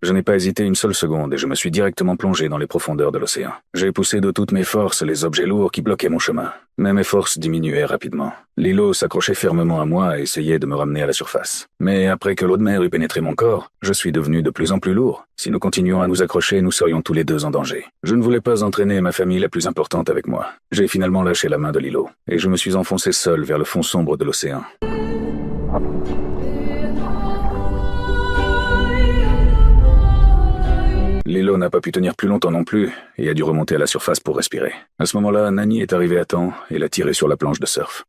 Je n'ai pas hésité une seule seconde et je me suis directement plongé dans les profondeurs de l'océan. J'ai poussé de toutes mes forces les objets lourds qui bloquaient mon chemin. Mais mes forces diminuaient rapidement. L'îlot s'accrochait fermement à moi et essayait de me ramener à la surface. Mais après que l'eau de mer eut pénétré mon corps, je suis devenu de plus en plus lourd. Si nous continuions à nous accrocher, nous serions tous les deux en danger. Je ne voulais pas entraîner ma famille la plus importante avec moi. J'ai finalement lâché la main de l'îlot et je me suis enfoncé seul vers le fond sombre de l'océan. L'îlot n'a pas pu tenir plus longtemps non plus et a dû remonter à la surface pour respirer. À ce moment-là, Nani est arrivée à temps et l'a tiré sur la planche de surf.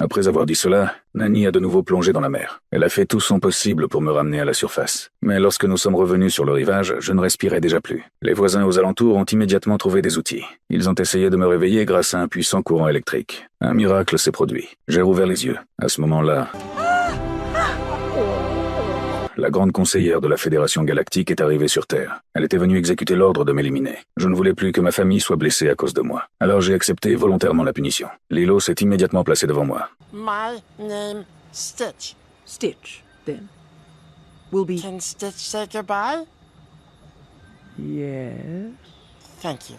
Après avoir dit cela, Nani a de nouveau plongé dans la mer. Elle a fait tout son possible pour me ramener à la surface. Mais lorsque nous sommes revenus sur le rivage, je ne respirais déjà plus. Les voisins aux alentours ont immédiatement trouvé des outils. Ils ont essayé de me réveiller grâce à un puissant courant électrique. Un miracle s'est produit. J'ai rouvert les yeux. À ce moment-là, la grande conseillère de la Fédération Galactique est arrivée sur Terre. Elle était venue exécuter l'ordre de m'éliminer. Je ne voulais plus que ma famille soit blessée à cause de moi. Alors j'ai accepté volontairement la punition. L'îlot s'est immédiatement placé devant moi. My name Stitch. Stitch, then. Will be... Can Stitch say goodbye? Yes? Thank you.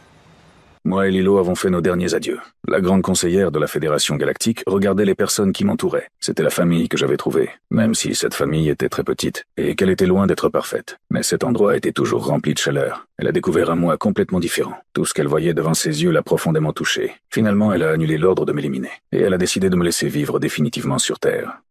Moi et Lilo avons fait nos derniers adieux. La grande conseillère de la Fédération Galactique regardait les personnes qui m'entouraient. C'était la famille que j'avais trouvée, même si cette famille était très petite et qu'elle était loin d'être parfaite. Mais cet endroit était toujours rempli de chaleur. Elle a découvert un moi complètement différent. Tout ce qu'elle voyait devant ses yeux l'a profondément touchée. Finalement, elle a annulé l'ordre de m'éliminer et elle a décidé de me laisser vivre définitivement sur Terre.